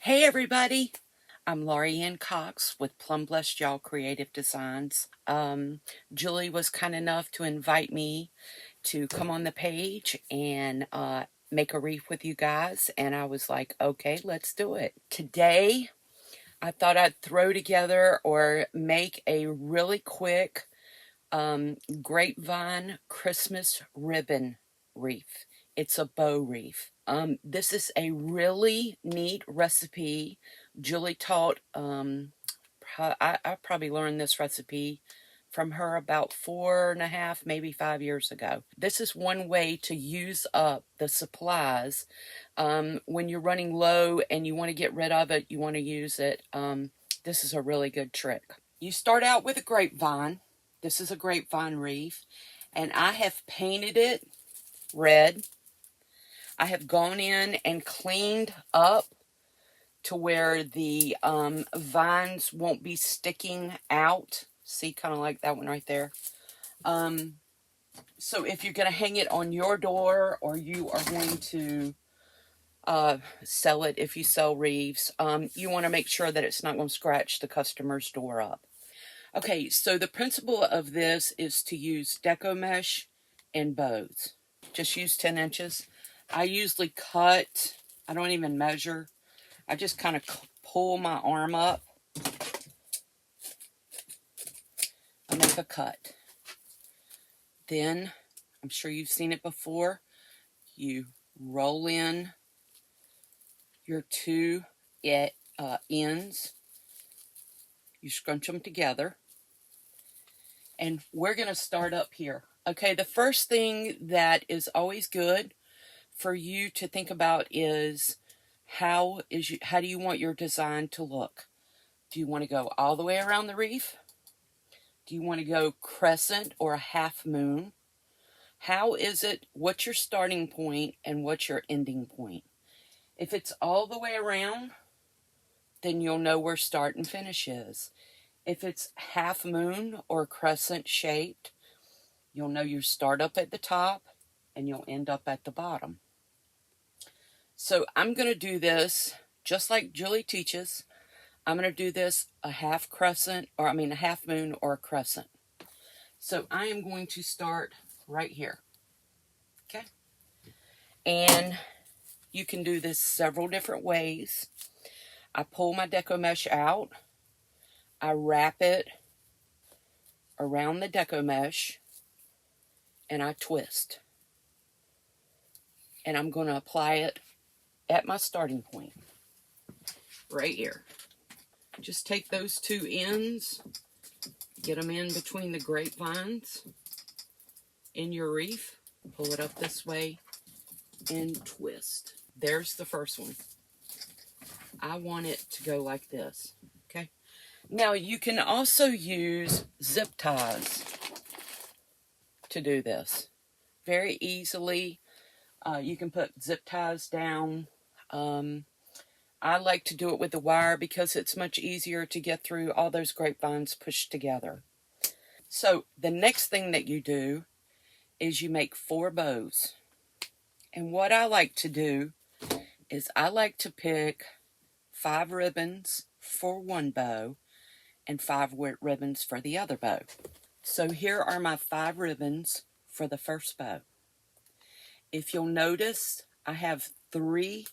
Hey everybody, I'm Laurie Anne Coxe with Plum Blessed Ya'll Creative Designs. Julie was kind enough to invite me to come on the page and make a wreath with you guys, and I was like, okay, let's do it. Today, I thought I'd throw together or make a really quick grapevine Christmas ribbon wreath. It's a bow wreath. This is a really neat recipe. Julie taught, I probably learned this recipe from her about 4.5, maybe 5 years ago. This is one way to use up the supplies. When you're running low and you want to get rid of it, you want to use it. This is a really good trick. You start out with a grapevine. This is a grapevine wreath, and I have painted it red. I have gone in and cleaned up to where the vines won't be sticking out. See, kind of like that one right there. So if you're going to hang it on your door, or you are going to sell it if you sell wreaths, you want to make sure that it's not going to scratch the customer's door up. Okay, so the principle of this is to use Deco mesh and bows. Just use 10 inches. I usually cut, I don't even measure. I just kind of pull my arm up. I make a cut. Then, I'm sure you've seen it before, you roll in your two ends. You scrunch them together. And we're going to start up here. Okay, the first thing that is always good for you to think about is how do you want your design to look? Do you want to go all the way around the wreath? Do you want to go crescent or a half moon? How is it, what's your starting point and what's your ending point? If it's all the way around, then you'll know where start and finish is. If it's half moon or crescent shaped, you'll know you start up at the top and you'll end up at the bottom. So I'm going to do this just like Julie teaches. I'm going to do this a half crescent, or a half moon or a crescent. So I am going to start right here. Okay? And you can do this several different ways. I pull my Deco mesh out. I wrap it around the Deco mesh and I twist. And I'm going to apply it at my starting point, right here. Just take those two ends, get them in between the grapevines in your wreath, pull it up this way, and twist. There's the first one. I want it to go like this, okay? Now, you can also use zip ties to do this very easily. You can put zip ties down. I like to do it with the wire because it's much easier to get through all those grapevines pushed together. So the next thing that you do is you make 4 bows. And what I like to do is I like to pick 5 ribbons for one bow and 5 ribbons for the other bow. So here are my 5 ribbons for the first bow. If you'll notice, I have 3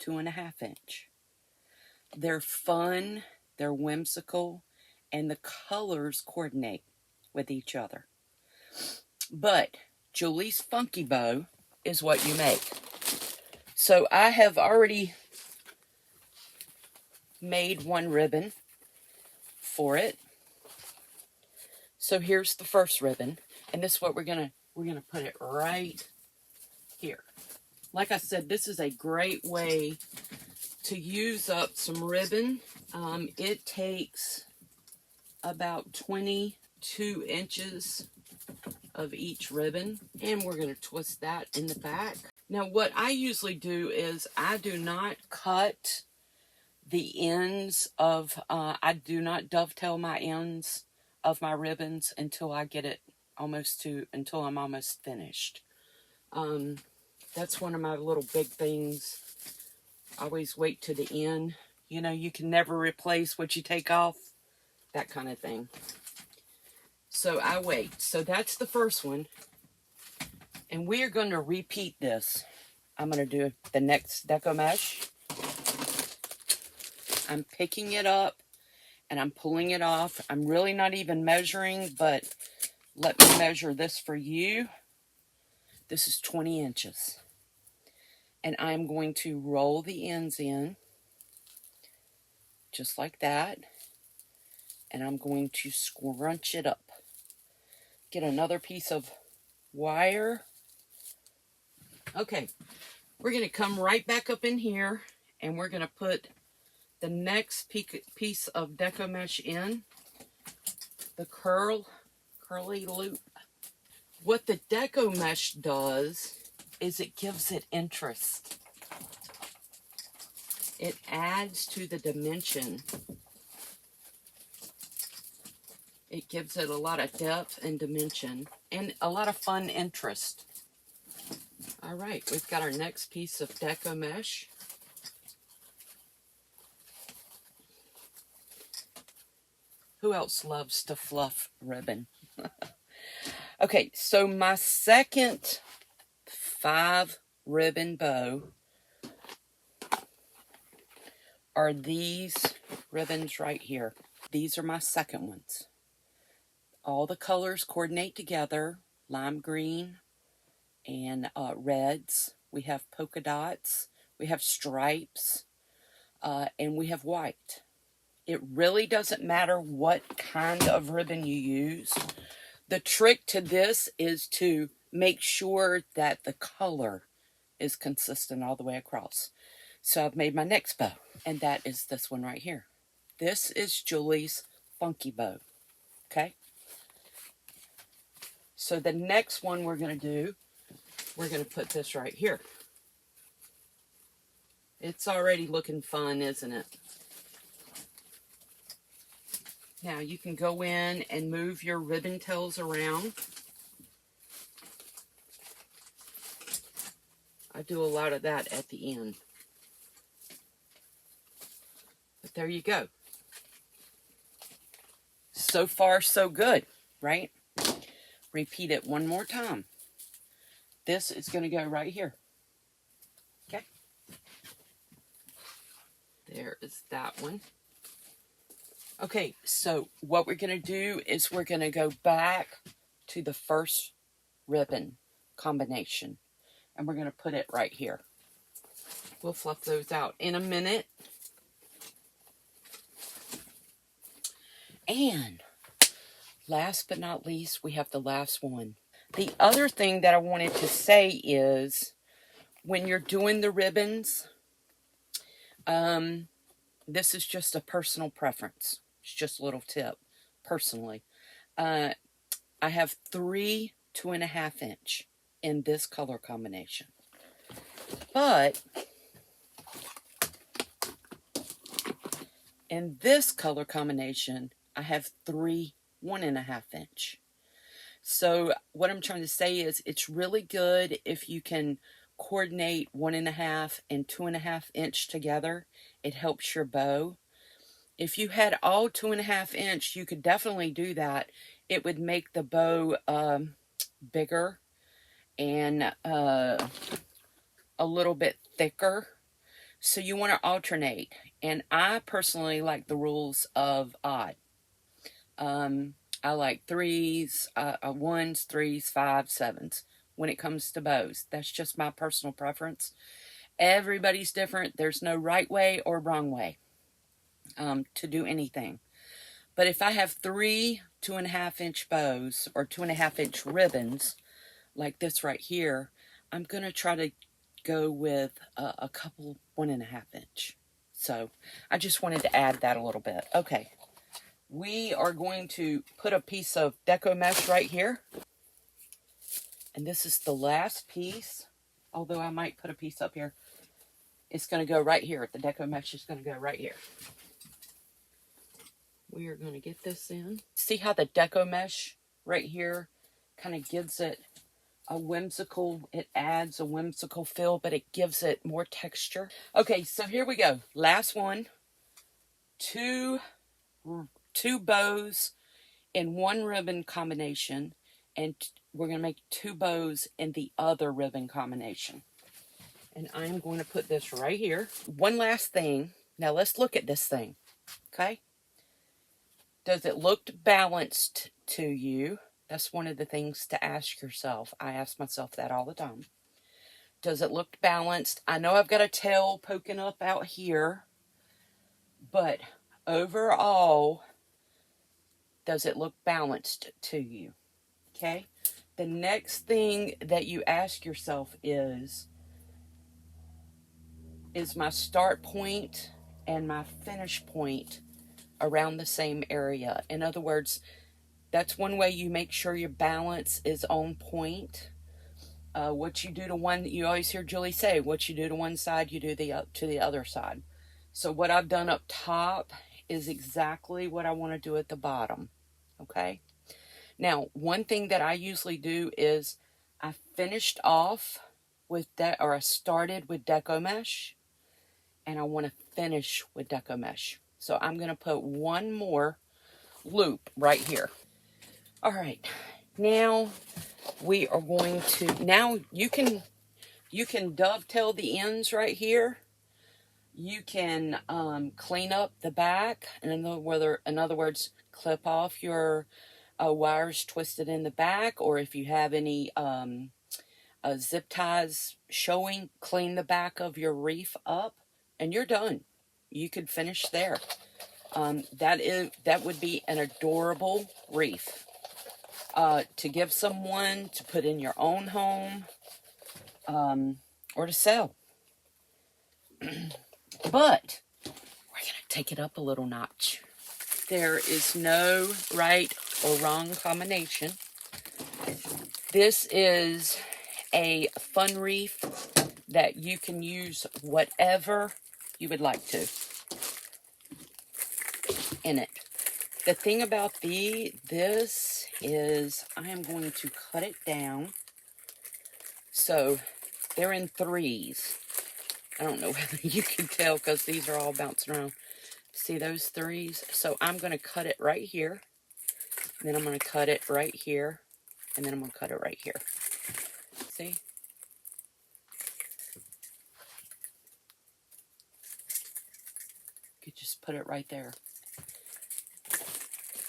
2.5 inch. They're fun, they're whimsical, and the colors coordinate with each other. But Julie's funky bow is what you make. So I have already made 1 ribbon for it. So here's the first ribbon, and this is what we're gonna put it right here. Like I said, this is a great way to use up some ribbon. It takes about 22 inches of each ribbon, and we're going to twist that in the back. Now, what I usually do is I do not cut the ends of, I do not dovetail my ends of my ribbons until I get it until I'm almost finished. That's one of my little big things. I always wait to the end. You know, you can never replace what you take off. That kind of thing. So I wait. So that's the first one. And we are going to repeat this. I'm going to do the next Deco mesh. I'm picking it up and I'm pulling it off. I'm really not even measuring, but let me measure this for you. This is 20 inches. And I'm going to roll the ends in, just like that. And I'm going to scrunch it up. Get another piece of wire. Okay, we're going to come right back up in here, and we're going to put the next piece of Deco mesh in, the curly loop. What the Deco mesh does is it gives it interest. It adds to the dimension. It gives it a lot of depth and dimension and a lot of fun interest. All right, we've got our next piece of Deco mesh. Who else loves to fluff ribbon? Okay, so my second 5 ribbon bow are these ribbons right here. These are my second ones. All the colors coordinate together, lime green and reds. We have polka dots, we have stripes, and we have white. It really doesn't matter what kind of ribbon you use. The trick to this is to make sure that the color is consistent all the way across. So I've made my next bow, and that is this one right here. This is Julie's funky bow, okay? So the next one we're going to do, we're going to put this right here. It's already looking fun, isn't it? Now you can go in and move your ribbon tails around. I do a lot of that at the end. But there you go. So far, so good, right? Repeat it one more time. This is going to go right here. Okay? There is that one. Okay, so what we're going to do is we're going to go back to the first ribbon combination. And we're going to put it right here. We'll fluff those out in a minute. And last but not least, we have the last one. The other thing that I wanted to say is when you're doing the ribbons, this is just a personal preference. It's just a little tip, personally. I have 3 2.5 inch in this color combination. But in this color combination, I have 3 1.5 inch. So what I'm trying to say is it's really good if you can coordinate 1.5 and 2.5 inch together. It helps your bow. If you had all 2.5 inch, you could definitely do that. It would make the bow bigger and a little bit thicker. So you want to alternate. And I personally like the rules of odd. I like 3s, 1s, 3s, 5s, 7s when it comes to bows. That's just my personal preference. Everybody's different. There's no right way or wrong way to do anything. But if I have 3 2.5 inch bows or 2.5 inch ribbons like this right here, I'm going to try to go with a couple 1.5 inch. So I just wanted to add that a little bit. Okay. We are going to put a piece of Deco mesh right here. And this is the last piece, although I might put a piece up here. It's going to go right here. The Deco mesh is going to go right here. We are going to get this in. See how the Deco mesh right here kind of gives it a whimsical, it adds a whimsical feel, but it gives it more texture. Okay, so here we go. Last one. two bows in one ribbon combination, and we're going to make 2 bows in the other ribbon combination. And I'm going to put this right here. One last thing. Now let's look at this thing. Okay? Does it look balanced to you? That's one of the things to ask yourself. I ask myself that all the time. Does it look balanced? I know I've got a tail poking up out here, but overall, does it look balanced to you? Okay? The next thing that you ask yourself is my start point and my finish point around the same area? In other words, that's one way you make sure your balance is on point. What you do to one, you always hear Julie say, what you do to one side, you do to the other side. So what I've done up top is exactly what I want to do at the bottom. Okay? Now, one thing that I usually do is I finished off with I started with Deco mesh, and I want to finish with Deco mesh. So I'm going to put one more loop right here. All right, now we are going to, now you can dovetail the ends right here. You can clean up the back, and in other words, clip off your wires twisted in the back, or if you have any zip ties showing, clean the back of your wreath up, and you're done. You could finish there. That would be an adorable wreath to give someone, to put in your own home, or to sell. But we're going to take it up a little notch. There is no right or wrong combination. This is a fun wreath that you can use whatever you would like to in it. The thing about this is I am going to cut it down. So they're in 3s. I don't know whether you can tell because these are all bouncing around. See those 3s? So I'm going to cut it right here. And then I'm going to cut it right here. And then I'm going to cut it right here. See? You could just put it right there.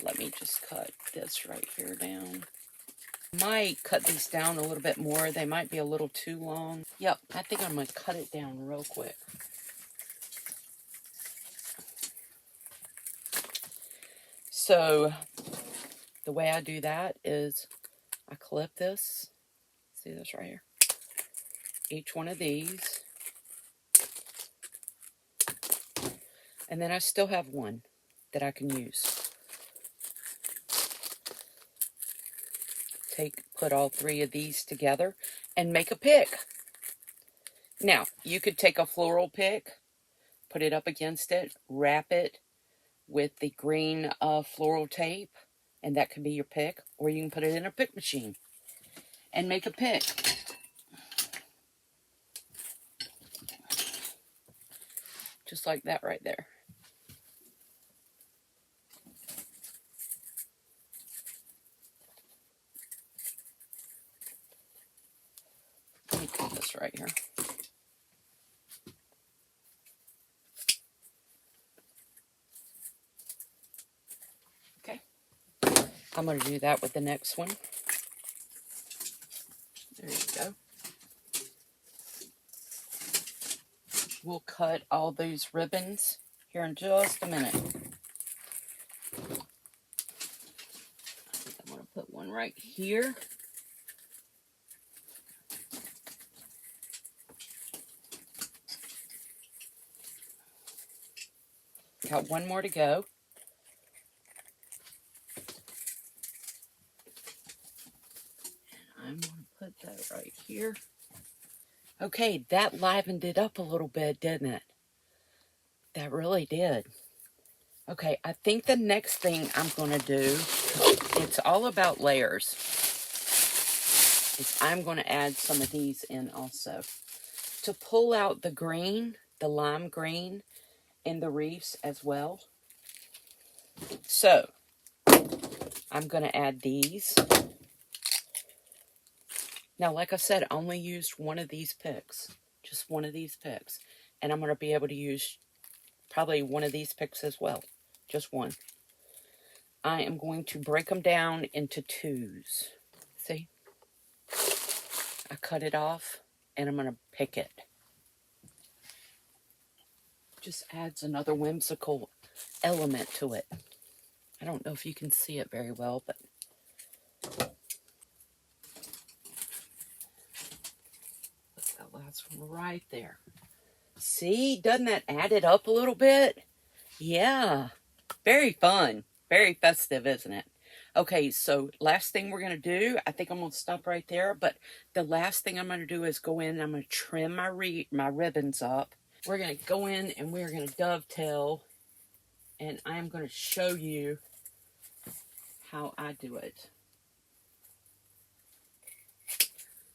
Let me just cut this right here down. Might cut these down a little bit more. They might be a little too long. Yep, I think I'm going to cut it down real quick. So the way I do that is I clip this. See this right here? Each one of these. And then I still have one that I can use. Put all 3 of these together and make a pick. Now, you could take a floral pick, put it up against it, wrap it with the green floral tape, and that can be your pick. Or you can put it in a pick machine and make a pick. Just like that right there. Let me cut this right here. Okay. I'm going to do that with the next one. There you go. We'll cut all those ribbons here in just a minute. I'm going to put one right here. Got one more to go. And I'm going to put that right here. Okay, that livened it up a little bit, didn't it? That really did. Okay, I think the next thing I'm going to do, it's all about layers, is I'm going to add some of these in also. To pull out the green, the lime green, in the wreaths as well. So I'm going to add these. Now, like I said, I only used one of these picks, just one of these picks. And I'm going to be able to use probably one of these picks as well, just one. I am going to break them down into twos. See? I cut it off, and I'm going to pick it. Just adds another whimsical element to it. I don't know if you can see it very well, but that last one right there. See, doesn't that add it up a little bit? Yeah, very fun. Very festive, isn't it? Okay, so last thing we're going to do, I think I'm going to stop right there, but the last thing I'm going to do is go in and I'm going to trim my ribbons up. We're going to go in and we're going to dovetail, and I'm going to show you how I do it.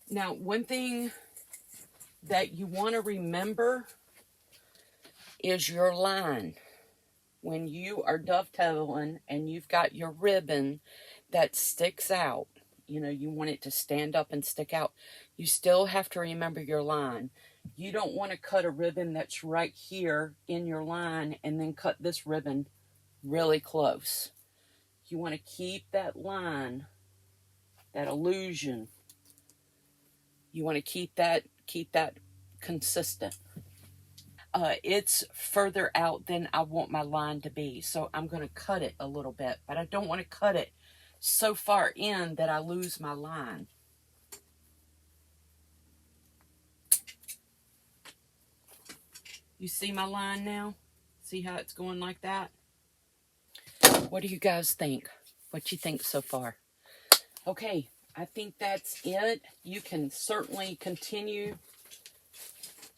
Now, one thing that you want to remember is your line. When you are dovetailing and you've got your ribbon that sticks out, you know, you want it to stand up and stick out, you still have to remember your line. You don't want to cut a ribbon that's right here in your line and then cut this ribbon really close. You want to keep that line, that illusion. You want to keep that consistent. It's further out than I want my line to be, so I'm going to cut it a little bit, but I don't want to cut it so far in that I lose my line. You see my line now? See how it's going like that? What do you guys think? What you think so far? Okay, I think that's it. You can certainly continue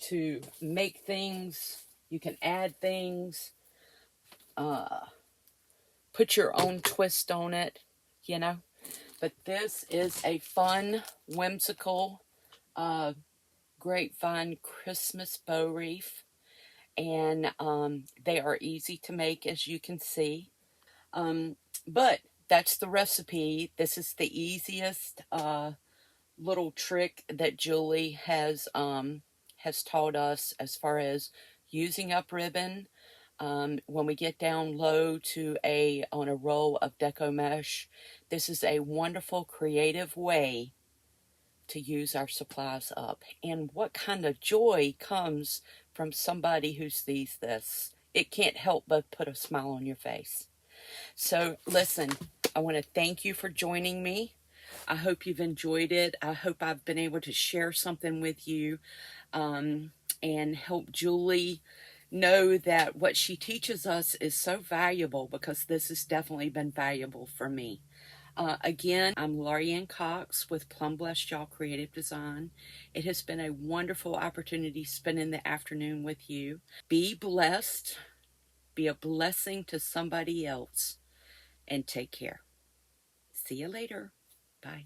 to make things. You can add things. Put your own twist on it, you know. But this is a fun, whimsical grapevine Christmas bow wreath. And they are easy to make, as you can see. But that's the recipe. This is the easiest little trick that Julie has taught us as far as using up ribbon. When we get down low to on a roll of Deco mesh, this is a wonderful, creative way to use our supplies up. And what kind of joy comes from somebody who sees this? It can't help but put a smile on your face. So listen, I want to thank you for joining me. I hope you've enjoyed it. I hope I've been able to share something with you and help Julie know that what she teaches us is so valuable, because this has definitely been valuable for me. Again, I'm Laurie Anne Coxe with Plum Blessed Ya'll Creative Design. It has been a wonderful opportunity spending the afternoon with you. Be blessed. Be a blessing to somebody else. And take care. See you later. Bye.